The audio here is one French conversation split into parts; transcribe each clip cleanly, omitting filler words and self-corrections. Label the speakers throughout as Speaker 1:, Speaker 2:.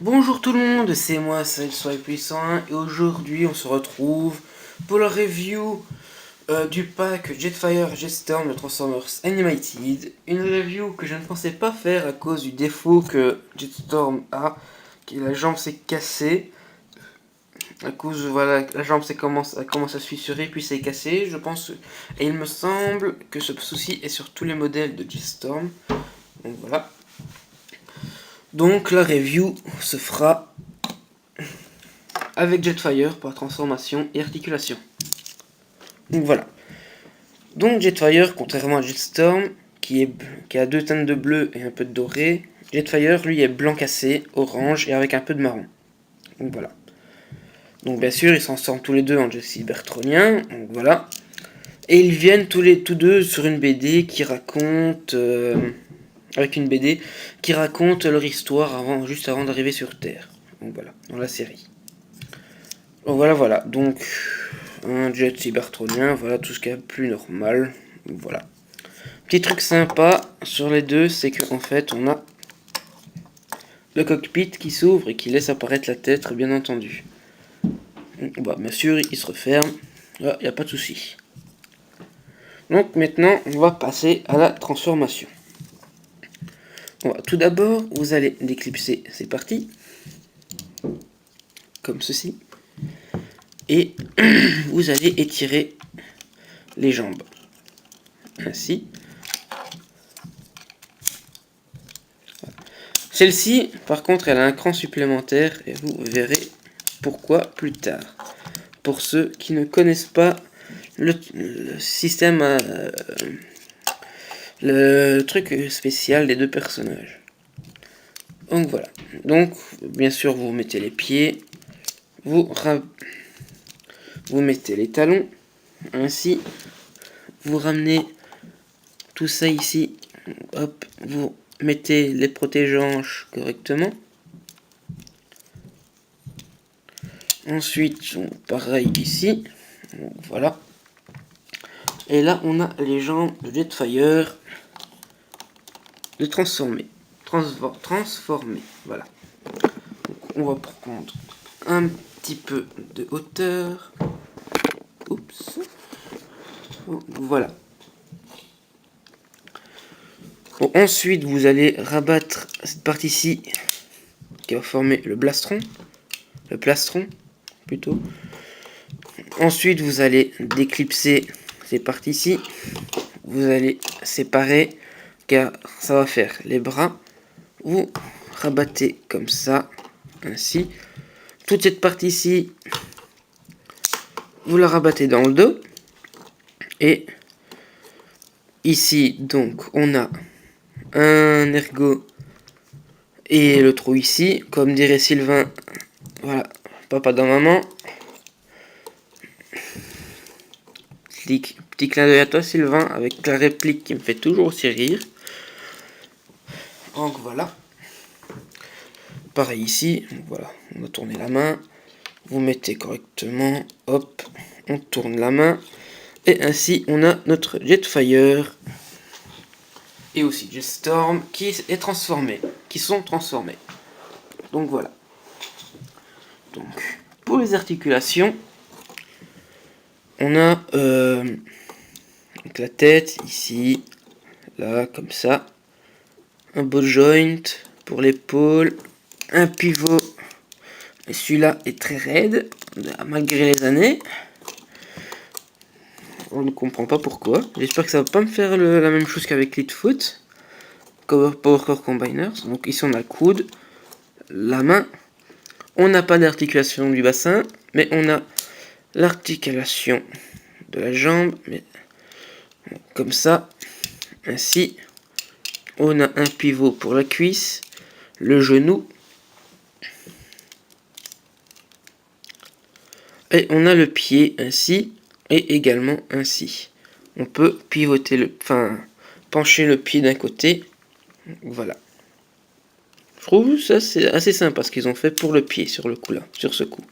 Speaker 1: Bonjour tout le monde, c'est moi, c'est Puissant et aujourd'hui on se retrouve pour la review du pack Jetfire Jetstorm de Transformers Animated. Une review que je ne pensais pas faire à cause du défaut que Jetstorm a, que la jambe s'est cassée. À cause, voilà, la jambe a commencé à se fissurer puis s'est cassée, je pense. Et il me semble que ce souci est sur tous les modèles de Jetstorm. Donc voilà. Donc la review se fera avec Jetfire pour la transformation et articulation. Donc voilà. Donc Jetfire, contrairement à Jetstorm, qui a deux teintes de bleu et un peu de doré, Jetfire lui est blanc cassé, orange et avec un peu de marron. Donc voilà. Donc bien sûr, ils s'en sortent tous les deux en Jet Cybertronien. Donc voilà. Et ils viennent tous deux sur une BD qui raconte avec une BD qui raconte leur histoire juste avant d'arriver sur Terre. Donc voilà, dans la série. Donc voilà. Donc un jet cybertronien, voilà tout ce qu'il y a de plus normal. Voilà. Petit truc sympa sur les deux, c'est qu'en fait on a le cockpit qui s'ouvre et qui laisse apparaître la tête, bien entendu. Bah, bien sûr, il se referme, il n'y a pas de souci. Donc maintenant, on va passer à la transformation. Tout d'abord, vous allez déclipser, c'est parti. Comme ceci. Et vous allez étirer les jambes. Ainsi. Celle-ci, par contre, elle a un cran supplémentaire et vous verrez pourquoi plus tard. Pour ceux qui ne connaissent pas le système, le truc spécial des deux personnages. Donc voilà. Donc, bien sûr, vous mettez les pieds, vous mettez les talons, ainsi, vous ramenez tout ça ici, hop, vous mettez les protège-hanches correctement. Ensuite, pareil ici, donc voilà. Et là, on a les jambes de Jetfire de transformer, voilà. Donc, on va prendre un petit peu de hauteur. Oups. Voilà. Bon, ensuite, vous allez rabattre cette partie-ci qui va former le plastron plutôt. Ensuite, vous allez déclipser ces parties-ci. Vous allez séparer car ça va faire les bras. Vous rabattez comme ça, ainsi. Toute cette partie-ci, vous la rabattez dans le dos. Et ici, donc, on a un ergot et le trou ici. Comme dirait Sylvain, voilà, papa dans maman. Petit clin d'œil à toi, Sylvain, avec la réplique qui me fait toujours aussi rire. Donc voilà. Pareil ici, donc voilà, on va tourner la main. Vous mettez correctement, hop, on tourne la main. Et ainsi, on a notre Jetfire et aussi Jetstorm qui sont transformés. Donc voilà. Donc, pour les articulations, on a donc la tête ici, là, comme ça. Un ball joint pour l'épaule. Un pivot. Et celui-là est très raide, malgré les années. On ne comprend pas pourquoi. J'espère que ça va pas me faire la même chose qu'avec Leadfoot. Power Core Combiners. Donc ici on a le coude, la main. On n'a pas d'articulation du bassin, mais on a l'articulation de la jambe, mais comme ça, ainsi. On a un pivot pour la cuisse, le genou. Et on a le pied ainsi, et également ainsi. On peut pivoter pencher le pied d'un côté. Voilà. Je trouve ça c'est assez sympa ce qu'ils ont fait pour le pied sur ce coup.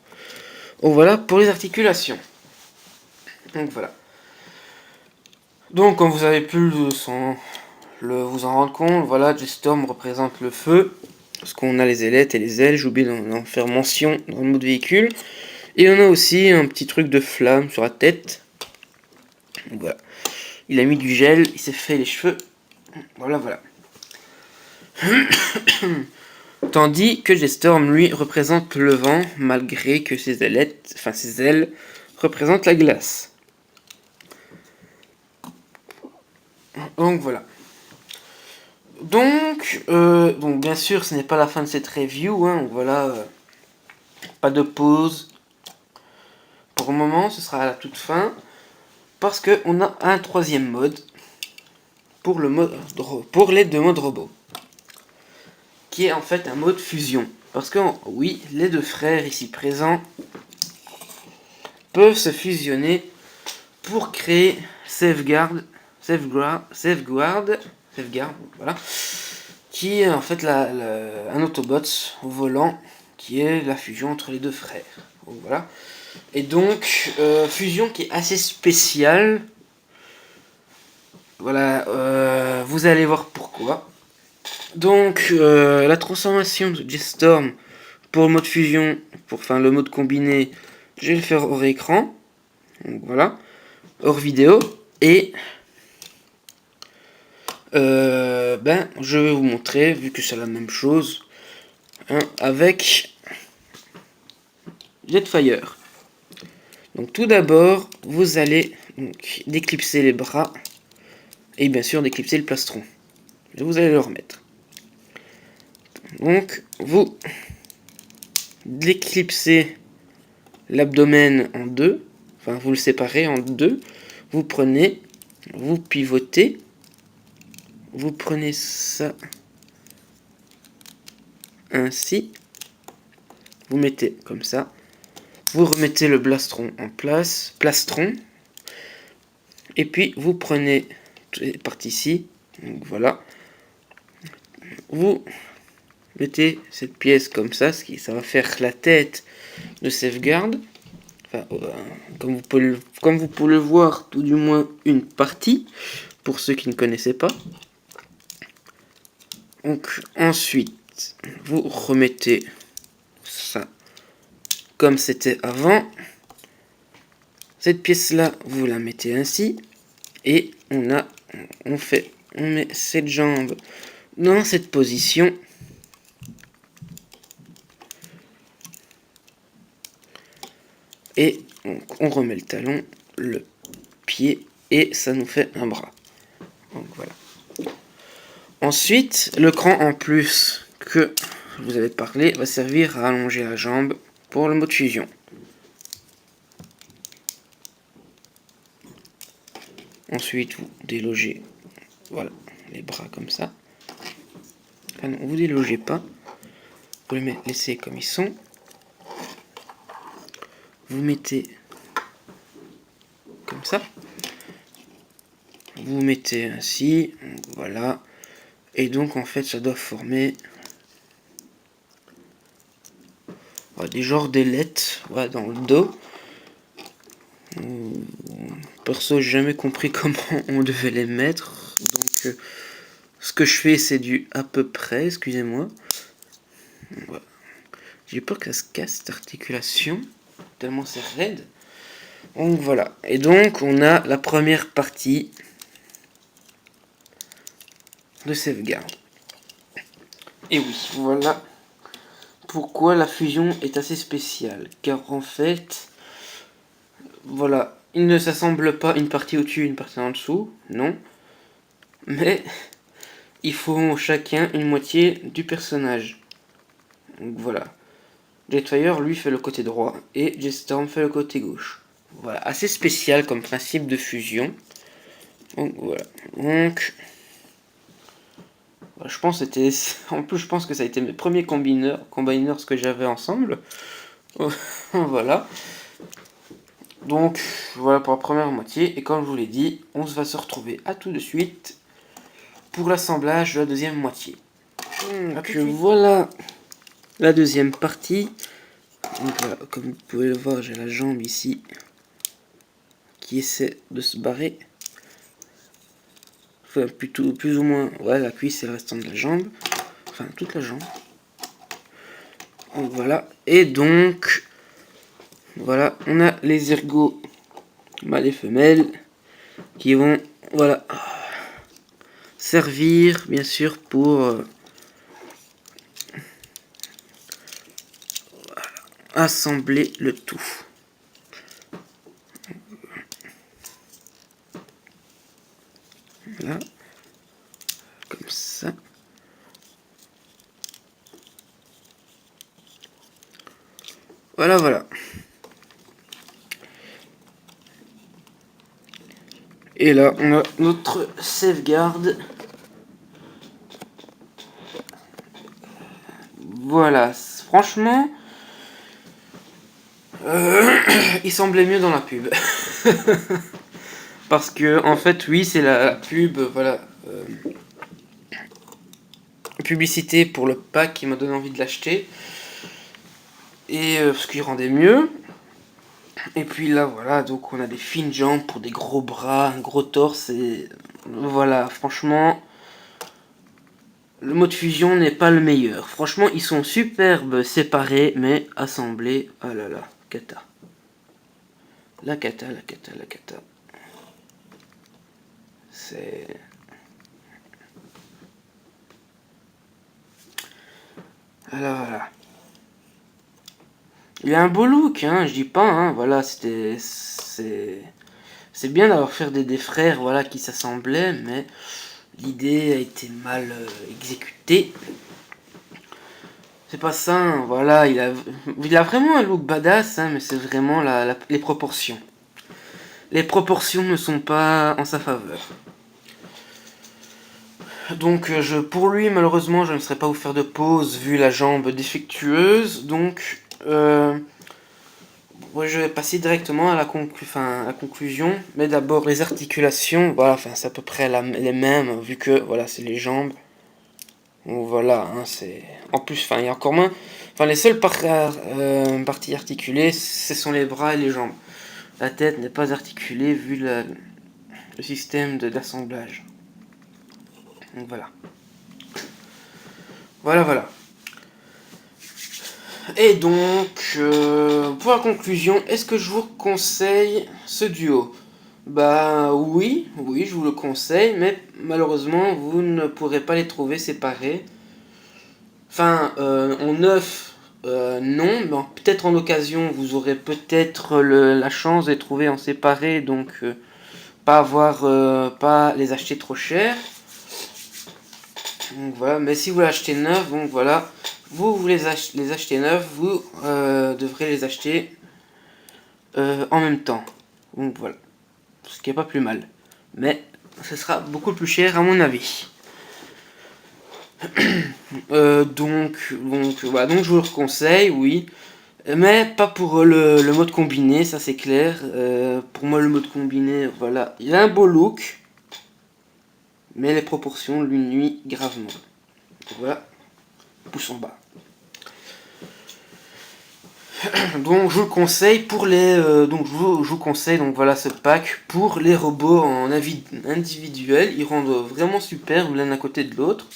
Speaker 1: Donc voilà pour les articulations. Donc voilà. Donc comme vous avez pu vous en rendre compte, voilà, Jetstorm représente le feu, parce qu'on a les ailettes et les ailes, j'ai oublié d'en faire mention dans le mode véhicule. Et on a aussi un petit truc de flamme sur la tête. Donc voilà. Il a mis du gel, il s'est fait les cheveux. Voilà, voilà. Tandis que G-Storm, lui, représente le vent, malgré que ses ailettes, enfin ses ailes, représentent la glace. Donc voilà. Donc bien sûr, ce n'est pas la fin de cette review, hein, voilà, pas de pause. Pour le moment, ce sera à la toute fin, parce qu'on a un troisième mode pour les deux modes robots, qui est en fait un mode fusion. Parce que oui, les deux frères ici présents peuvent se fusionner pour créer Safeguard, voilà, qui est en fait un Autobot volant, qui est la fusion entre les deux frères. Donc, voilà. Et donc, fusion qui est assez spéciale. Voilà, vous allez voir pourquoi. Donc, la transformation de G-Storm pour le mode fusion, le mode combiné, je vais le faire hors écran. Donc voilà, hors vidéo. Et je vais vous montrer, vu que c'est la même chose, hein, avec Jetfire. Donc tout d'abord, vous allez déclipser les bras et bien sûr déclipser le plastron. Et vous allez le remettre. Donc vous déclipsez l'abdomen en deux, enfin vous le séparez en deux. Vous prenez, vous pivotez, vous prenez ça ainsi, vous mettez comme ça, vous remettez le plastron en place, et puis vous prenez cette partie ici, donc voilà, vous mettez cette pièce comme ça, ça va faire la tête de Safeguard, enfin, comme vous pouvez le voir, tout du moins une partie, pour ceux qui ne connaissaient pas. Donc ensuite, vous remettez ça comme c'était avant. Cette pièce là, vous la mettez ainsi, et on met cette jambe dans cette position. Et on remet le talon, le pied, et ça nous fait un bras. Donc voilà. Ensuite, le cran en plus que je vous avais parlé va servir à allonger la jambe pour le mode fusion. Ensuite, vous délogez, voilà, les bras comme ça. Enfin non, vous délogez pas. Vous les laissez comme ils sont. Vous mettez comme ça. Vous mettez ainsi, voilà. Et donc en fait, ça doit former des genres d'ailettes, voilà, dans le dos. Perso, j'ai jamais compris comment on devait les mettre. Donc ce que je fais, c'est du à peu près, excusez-moi. Voilà. J'ai peur que ça se casse cette articulation, tellement c'est raide. Donc voilà. Et donc on a la première partie de Safeguard. Et oui, voilà pourquoi la fusion est assez spéciale. Car en fait, voilà, il ne s'assemble pas une partie au-dessus, une partie en dessous, non. Mais il faut chacun une moitié du personnage. Donc voilà. Jetfire, lui, fait le côté droit et Jetstorm fait le côté gauche. Voilà, assez spécial comme principe de fusion. Donc voilà. Donc, je pense que c'était... En plus, je pense que ça a été mes premiers combiners que j'avais ensemble. Voilà. Donc, voilà pour la première moitié. Et comme je vous l'ai dit, on va se retrouver à tout de suite pour l'assemblage de la deuxième moitié. Donc voilà la deuxième partie. Donc là, comme vous pouvez le voir, j'ai la jambe ici qui essaie de se barrer. Enfin, plutôt, plus ou moins, ouais, la cuisse et le restant de la jambe. Enfin, toute la jambe. Donc voilà. Et donc, voilà, on a les ergots mâles et femelles qui vont, voilà, servir bien sûr pour assembler le tout. Voilà, comme ça. Voilà, voilà. Et là, on a notre safeguard. Voilà, franchement, il semblait mieux dans la pub. Parce que, en fait, oui, c'est la pub, voilà, publicité pour le pack qui m'a donné envie de l'acheter. Et ce qui rendait mieux. Et puis là, voilà, donc on a des fines jambes pour des gros bras, un gros torse. Et voilà, franchement, le mode fusion n'est pas le meilleur. Franchement, ils sont superbes séparés, mais assemblés, oh là là, cata. La cata, la cata, la cata. C'est... Voilà, voilà. Il a un beau look, hein, je dis pas, hein, voilà, c'est bien d'avoir fait des frères, voilà, qui s'assemblaient, mais l'idée a été mal exécutée. C'est pas ça, hein, voilà, il a vraiment un look badass, hein, mais c'est vraiment les proportions. Les proportions ne sont pas en sa faveur. Donc pour lui, malheureusement, je ne saurais pas vous faire de pause vu la jambe défectueuse, donc... Ouais, je vais passer directement à la conclusion, mais d'abord les articulations, voilà, c'est à peu près les mêmes, vu que voilà, c'est les jambes. Donc voilà, hein, c'est... En plus, il y a encore moins... les seules parties articulées, ce sont les bras et les jambes. La tête n'est pas articulée vu le système d'assemblage. Donc voilà. Voilà, voilà. Et donc, pour la conclusion, est-ce que je vous conseille ce duo? Bah oui, je vous le conseille, mais malheureusement, vous ne pourrez pas les trouver séparés. Enfin, en neuf, non, mais peut-être en occasion, vous aurez peut-être la chance de les trouver en séparés, donc pas les acheter trop cher. Donc voilà, mais si vous l'achetez neuf, donc voilà, vous les achetez neufs, vous devrez les acheter en même temps. Donc voilà, ce qui est pas plus mal. Mais ce sera beaucoup plus cher à mon avis. Donc voilà, donc je vous le conseille, oui. Mais pas pour le mode combiné, ça c'est clair. Pour moi le mode combiné, voilà, il a un beau look. Mais les proportions lui nuisent gravement. Donc voilà, pouce en bas. Donc je vous le conseille pour les donc je vous conseille donc voilà ce pack pour les robots en individuel. Ils rendent vraiment superbes l'un à côté de l'autre.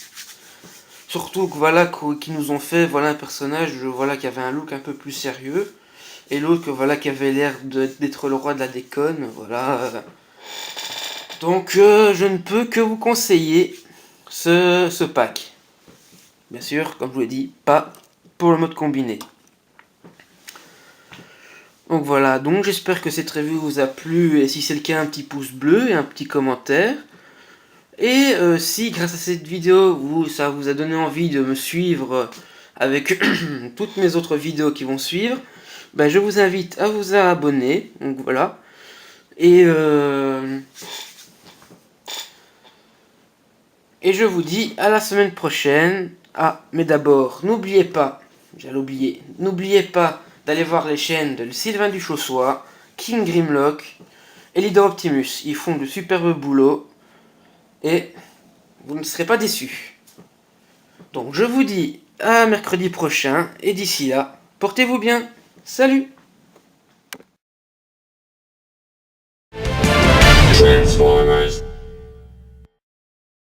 Speaker 1: Surtout que voilà qui nous ont fait voilà un personnage voilà qui avait un look un peu plus sérieux et l'autre voilà qui avait l'air d'être le roi de la déconne. Voilà. Donc je ne peux que vous conseiller ce pack. Bien sûr, comme je vous l'ai dit, pas pour le mode combiné. Donc voilà, donc j'espère que cette review vous a plu, et si c'est le cas, un petit pouce bleu et un petit commentaire. Et si grâce à cette vidéo, ça vous a donné envie de me suivre avec toutes mes autres vidéos qui vont suivre, ben, je vous invite à vous abonner, donc voilà. Et je vous dis à la semaine prochaine. Ah, mais d'abord, n'oubliez pas, j'allais oublier, n'oubliez pas d'aller voir les chaînes de Sylvain Duchossois, King Grimlock et Leader Optimus. Ils font de superbes boulot et vous ne serez pas déçus. Donc je vous dis à mercredi prochain et d'ici là, portez-vous bien. Salut!